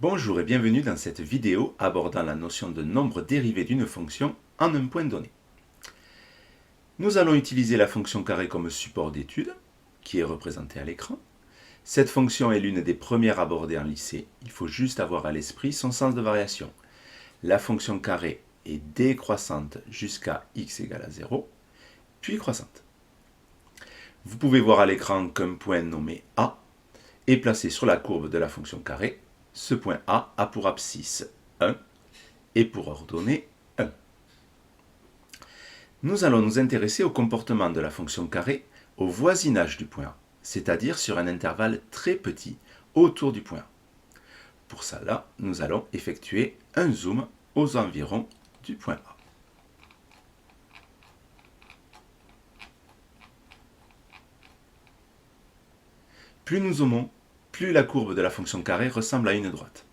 Bonjour et bienvenue dans cette vidéo abordant la notion de nombre dérivé d'une fonction en un point donné. Nous allons utiliser la fonction carré comme support d'étude, qui est représentée à l'écran. Cette fonction est l'une des premières abordées en lycée, il faut juste avoir à l'esprit son sens de variation. La fonction carré est décroissante jusqu'à x égale à 0, puis croissante. Vous pouvez voir à l'écran qu'un point nommé A est placé sur la courbe de la fonction carré. Ce point A a pour abscisse 1 et pour ordonnée 1. Nous allons nous intéresser au comportement de la fonction carré au voisinage du point A, c'est-à-dire sur un intervalle très petit autour du point A. Pour cela, nous allons effectuer un zoom aux environs du point A. Plus nous zoomons, plus la courbe de la fonction carré ressemble à une droite.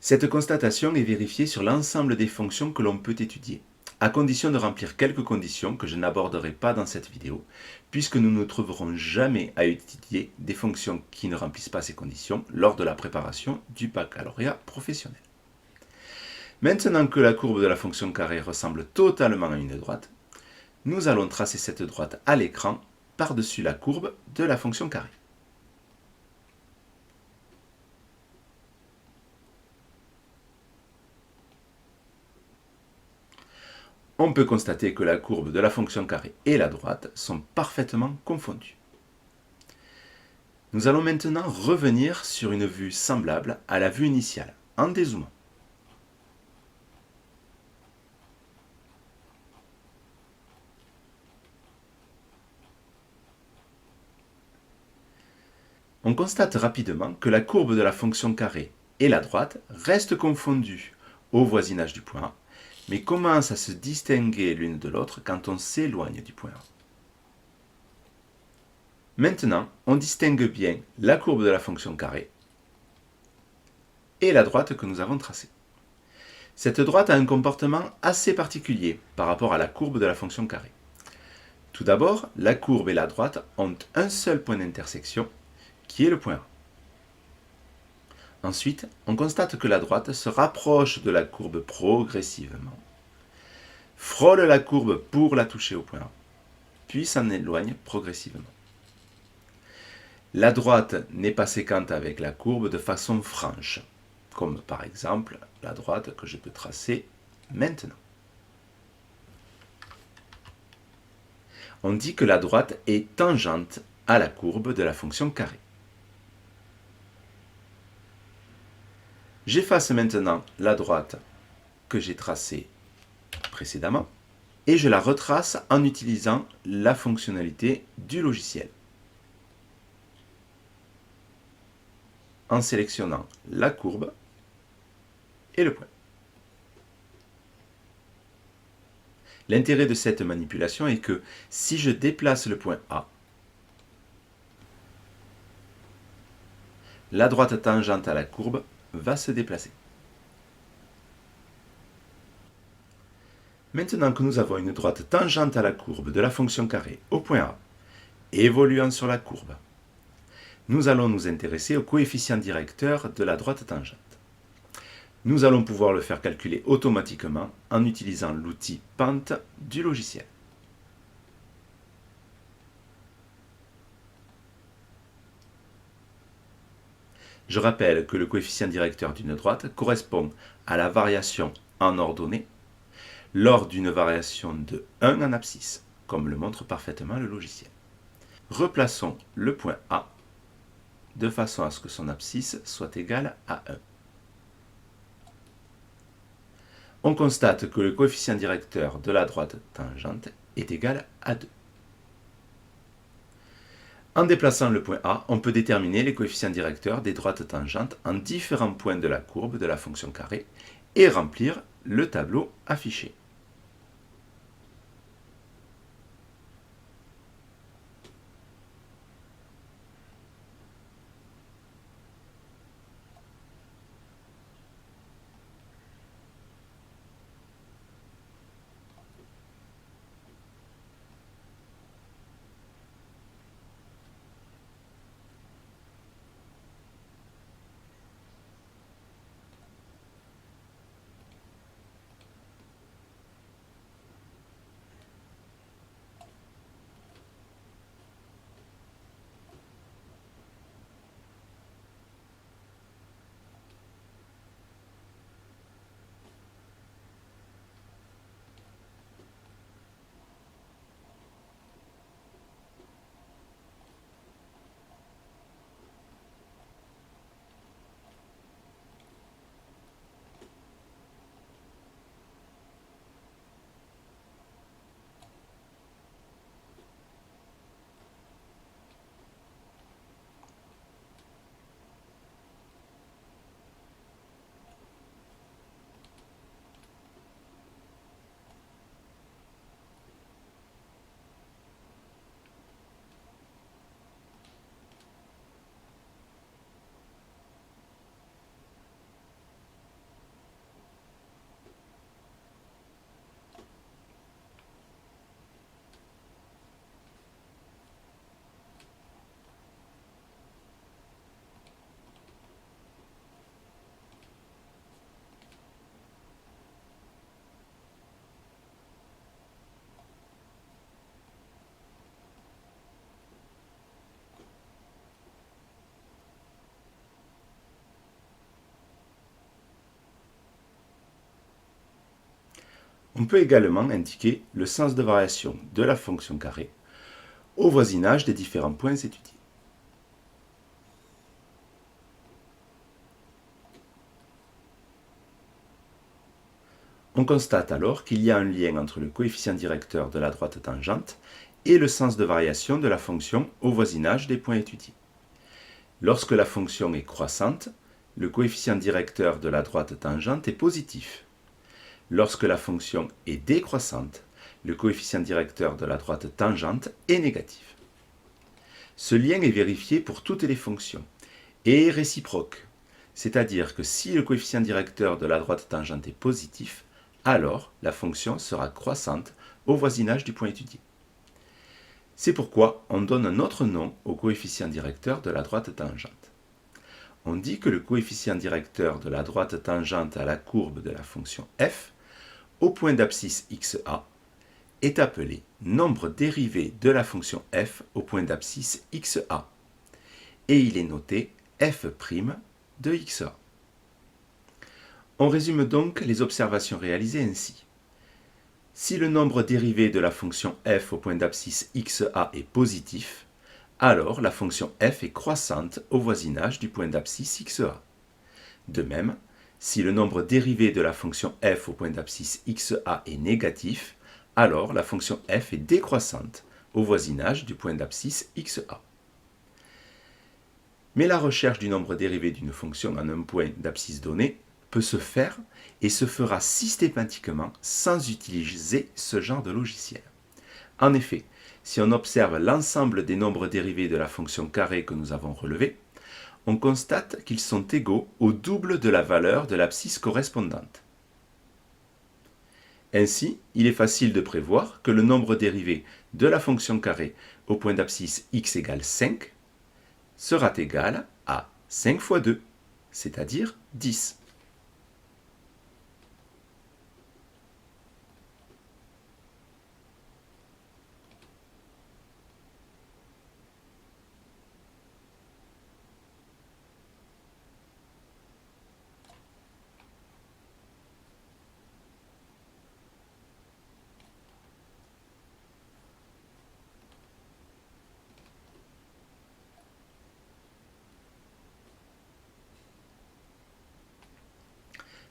Cette constatation est vérifiée sur l'ensemble des fonctions que l'on peut étudier, à condition de remplir quelques conditions que je n'aborderai pas dans cette vidéo, puisque nous ne trouverons jamais à étudier des fonctions qui ne remplissent pas ces conditions lors de la préparation du baccalauréat professionnel. Maintenant que la courbe de la fonction carré ressemble totalement à une droite, nous allons tracer cette droite à l'écran par-dessus la courbe de la fonction carré. On peut constater que la courbe de la fonction carré et la droite sont parfaitement confondues. Nous allons maintenant revenir sur une vue semblable à la vue initiale, en dézoomant. On constate rapidement que la courbe de la fonction carré et la droite restent confondues au voisinage du point A, mais commencent à se distinguer l'une de l'autre quand on s'éloigne du point A. Maintenant, on distingue bien la courbe de la fonction carré et la droite que nous avons tracée. Cette droite a un comportement assez particulier par rapport à la courbe de la fonction carré. Tout d'abord, la courbe et la droite ont un seul point d'intersection, qui est le point A. Ensuite, on constate que la droite se rapproche de la courbe progressivement, frôle la courbe pour la toucher au point A, puis s'en éloigne progressivement. La droite n'est pas séquente avec la courbe de façon franche, comme par exemple la droite que je peux tracer maintenant. On dit que la droite est tangente à la courbe de la fonction carré. J'efface maintenant la droite que j'ai tracée précédemment et je la retrace en utilisant la fonctionnalité du logiciel. En sélectionnant la courbe et le point. L'intérêt de cette manipulation est que si je déplace le point A, la droite tangente à la courbe va se déplacer. Maintenant que nous avons une droite tangente à la courbe de la fonction carré au point A, évoluant sur la courbe, nous allons nous intéresser au coefficient directeur de la droite tangente. Nous allons pouvoir le faire calculer automatiquement en utilisant l'outil pente du logiciel. Je rappelle que le coefficient directeur d'une droite correspond à la variation en ordonnée lors d'une variation de 1 en abscisse, comme le montre parfaitement le logiciel. Replaçons le point A de façon à ce que son abscisse soit égale à 1. On constate que le coefficient directeur de la droite tangente est égal à 2. En déplaçant le point A, on peut déterminer les coefficients directeurs des droites tangentes en différents points de la courbe de la fonction carré et remplir le tableau affiché. On peut également indiquer le sens de variation de la fonction carré au voisinage des différents points étudiés. On constate alors qu'il y a un lien entre le coefficient directeur de la droite tangente et le sens de variation de la fonction au voisinage des points étudiés. Lorsque la fonction est croissante, le coefficient directeur de la droite tangente est positif. Lorsque la fonction est décroissante, le coefficient directeur de la droite tangente est négatif. Ce lien est vérifié pour toutes les fonctions et est réciproque, c'est-à-dire que si le coefficient directeur de la droite tangente est positif, alors la fonction sera croissante au voisinage du point étudié. C'est pourquoi on donne un autre nom au coefficient directeur de la droite tangente. On dit que le coefficient directeur de la droite tangente à la courbe de la fonction f, au point d'abscisse xa, est appelé nombre dérivé de la fonction f au point d'abscisse xa, et il est noté f' de xa. On résume donc les observations réalisées ainsi. Si le nombre dérivé de la fonction f au point d'abscisse xa est positif, alors la fonction f est croissante au voisinage du point d'abscisse xa. De même, si le nombre dérivé de la fonction f au point d'abscisse xa est négatif, alors la fonction f est décroissante au voisinage du point d'abscisse xa. Mais la recherche du nombre dérivé d'une fonction en un point d'abscisse donné peut se faire et se fera systématiquement sans utiliser ce genre de logiciel. En effet, si on observe l'ensemble des nombres dérivés de la fonction carré que nous avons relevé, on constate qu'ils sont égaux au double de la valeur de l'abscisse correspondante. Ainsi, il est facile de prévoir que le nombre dérivé de la fonction carré au point d'abscisse x égale 5 sera égal à 5 fois 2, c'est-à-dire 10.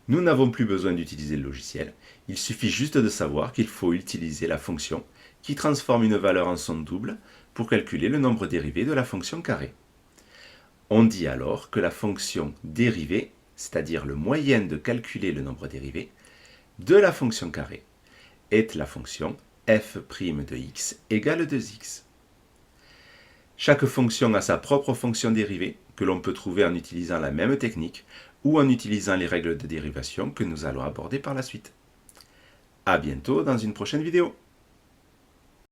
Nous n'avons plus besoin d'utiliser le logiciel, il suffit juste de savoir qu'il faut utiliser la fonction qui transforme une valeur en son double pour calculer le nombre dérivé de la fonction carré. On dit alors que la fonction dérivée, c'est-à-dire le moyen de calculer le nombre dérivé, de la fonction carré est la fonction f' de x égale 2x. Chaque fonction a sa propre fonction dérivée que l'on peut trouver en utilisant la même technique ou en utilisant les règles de dérivation que nous allons aborder par la suite. À bientôt dans une prochaine vidéo.